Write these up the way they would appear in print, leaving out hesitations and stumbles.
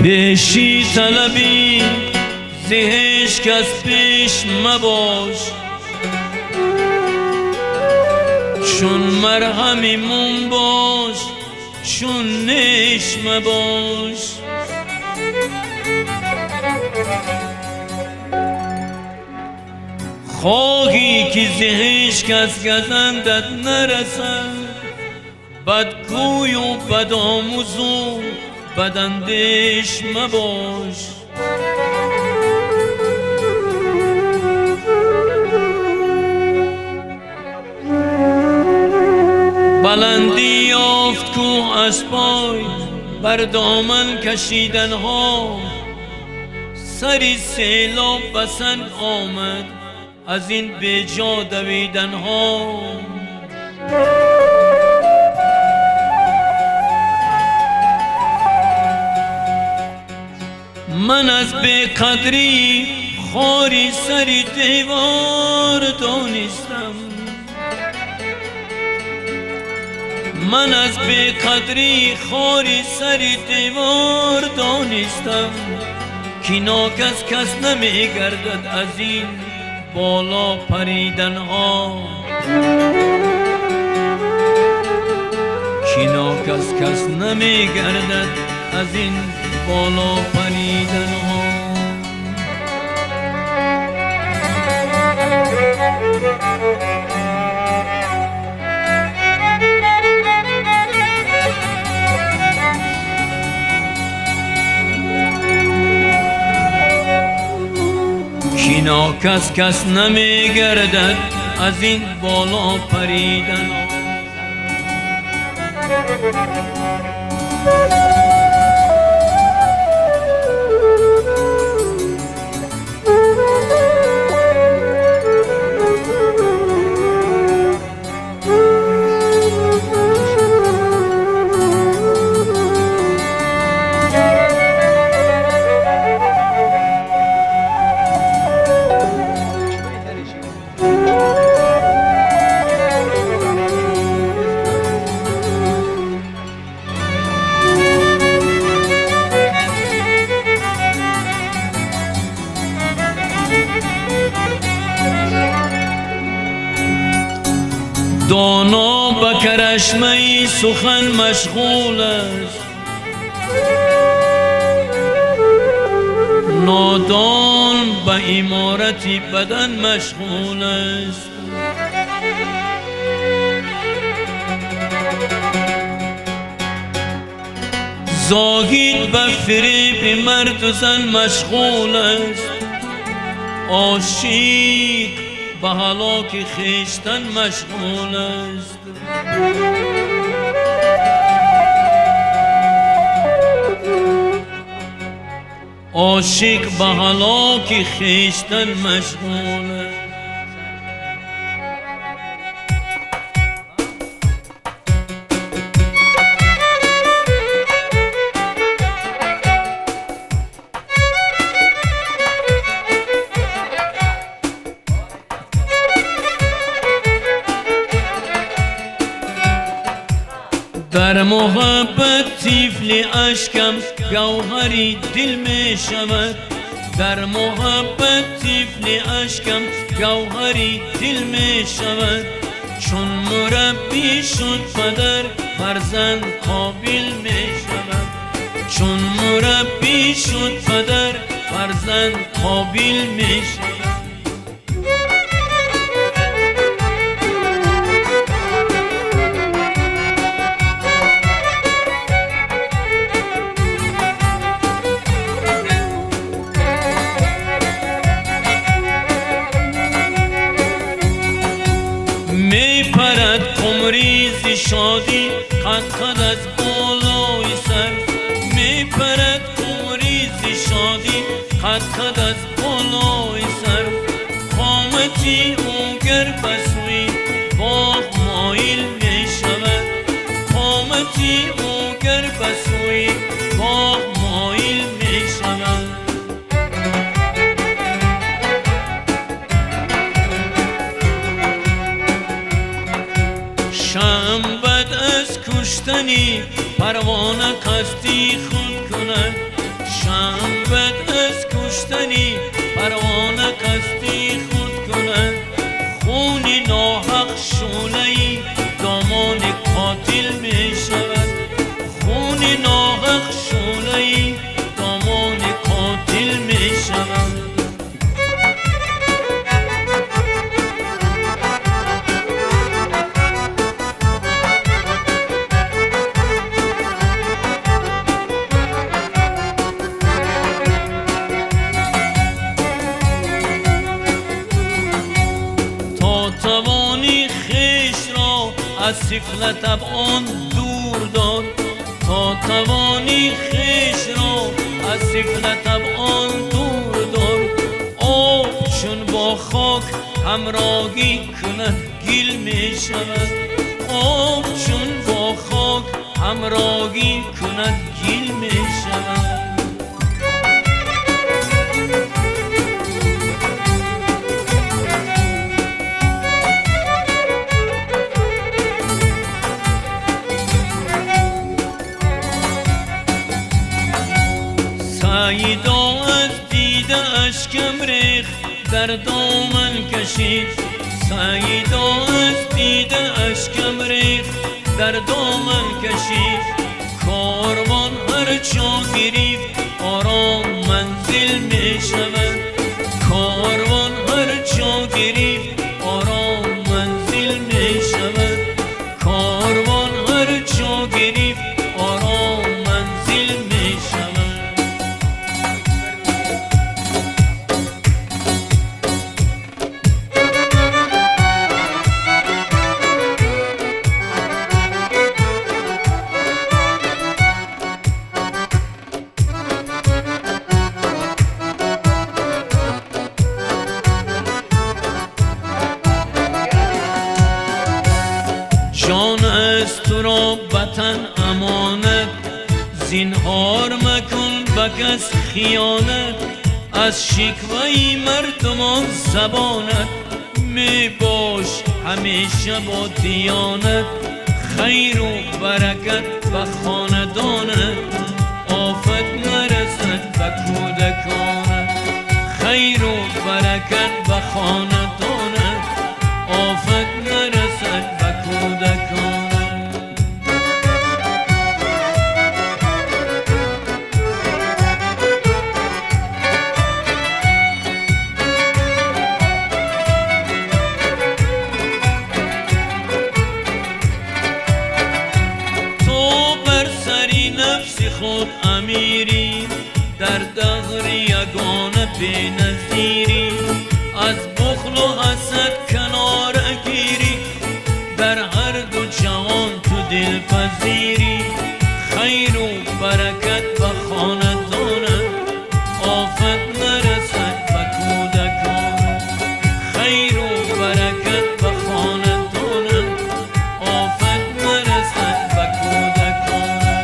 پیشی طلبی زهش کس پیش مباش، چون مرهمیمون باش چون نیش مباش. خواهی که زهش کس گزندت نرسد، بدگوی و بدآموز و بداندیش مباش. بلندی یافت کوه از پای بر دامن کشیدن ها، سری سیلاب بسنگ آمد از این بیجا دویدن ها. من از بیقدری خاری سری دیوار دانستم، من از بیقدری خاری سری دیوار دانستم، که ناکس کس نمی گردد از این بالا پریدن ها، که ناکس کس نمی گردد از این بالا پریدن ها. که ناکس کس نمی گردد از این بالا پریدن ها. دانا به کرشمه سخن مشغول است، نادان به امارت بدن مشغول است. زاهد به فریب مرد و زن مشغول است، عاشق به هلاک خویشتن مشغول است. عاشق به هلاک خویشتن مشغول است. در محبت طفل اشکم گوهری دل می شود، در محبت طفل اشکم گوهری دل می شود. چون مربی شد پدر فرزند قابل می شود، چون مربی شد پدر فرزند قابل می شود. می پرد قمریز شادی قد قد از بالای سر، می پرد قمریز شادی قد قد از بالای سر. قامتی او گر بسوی باغ مایل می شود، قامتی او گر بسوی باغ مایل می شود. شم بد از کشتنی پروانه قصدی خود کند، شنبت از کشتنی پروانه قصدی خود کند خونی ناحق شولهی دامان قاتل می شود خونی ناحق شولهی دامان قاتل می شود توانی خیش را از سفلت ابعان دور دار تا توانی خیش را از سفلت ابعان دور دار آب چون با خاک همراهی کند گل می شود آب چون با خاک همراهی کند گل می شود سعیدا از دیده اشکم ریخت در دامن کشید سعیدا از دیده اشکم ریخت در دامن کشید کاروان هر جا گرفت آرام منزل می شود کاروان هر جا گرفت آرام منزل می شود کاروان هر جا گرفت آرام منزل می شود جان است تو را وطن امانت زینهار مکن به کس خیانت از شکوه مردمان زبانت می باش همیشه با دیانت خیر و برکت به خاندانت آفت نرسد به کودکانت خیر و برکت به خاندانت آفت نرسد به کودکانت تو بر سری نفس خود امیری در دهر یگانه بی نظیری از بخل و حسد کنار گیری در هر دو جهان تو دلپذیری خیر و برکت به خاندانت آفت نرسد به کودکانت خیر و برکت به خاندانت آفت نرسد به کودکانت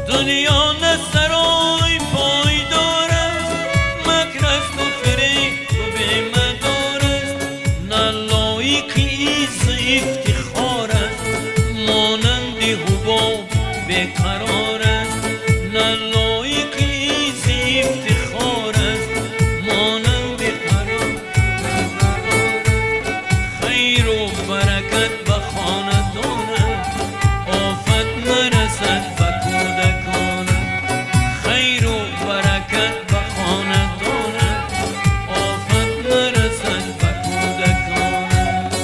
دنیا نه سرای پایدار است مکر است و فریب و بیمه‌دار است نه لایقی ز افتخار است مانند حباب بیقرار است نه لایقی ز افتخار است مانند قرار خیر و برکت به خاندانت آفت نرسد به کودکانت خیر و برکت به خاندانت آفت نرسد به کودکانت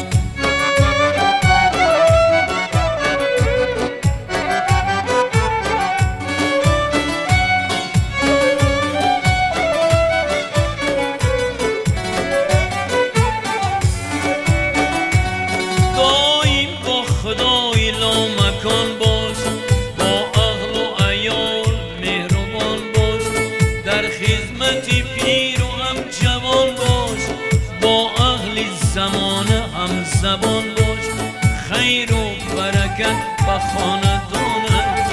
خیر و برکت به خاندانت،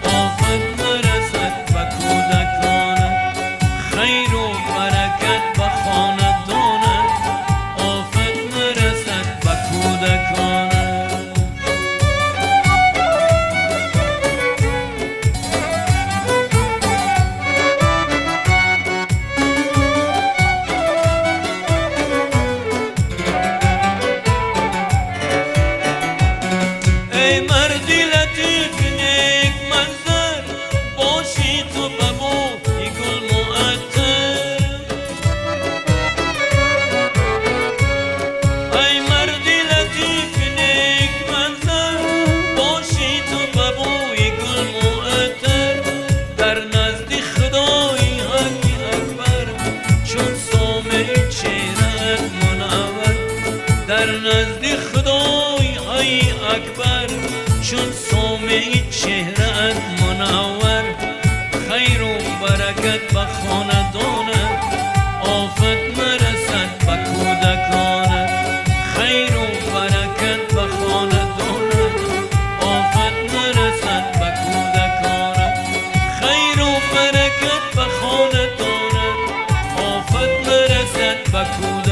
آفت نرسد به کودکانت. خیر و برکت به خاندانت، آفت نرسد به کودکانت. ای مردی لطیف نیک منظر، باشی تو به بوی گل معطر. ای مردی لطیف نیک منظر، باشی تو به بوی گل معطر. در نزد خدای حق اکبر، چون سامع چهره‌ات منور. در نزد خدای حق اکبر، چون سامع چهره‌ات منور. خیر و برکت به خاندانت، آفت نرسد به کودکانت. خیر و برکت به خاندانت، آفت نرسد به کودکانت. خیر و برکت به خاندانت، آفت نرسد به کودکانت.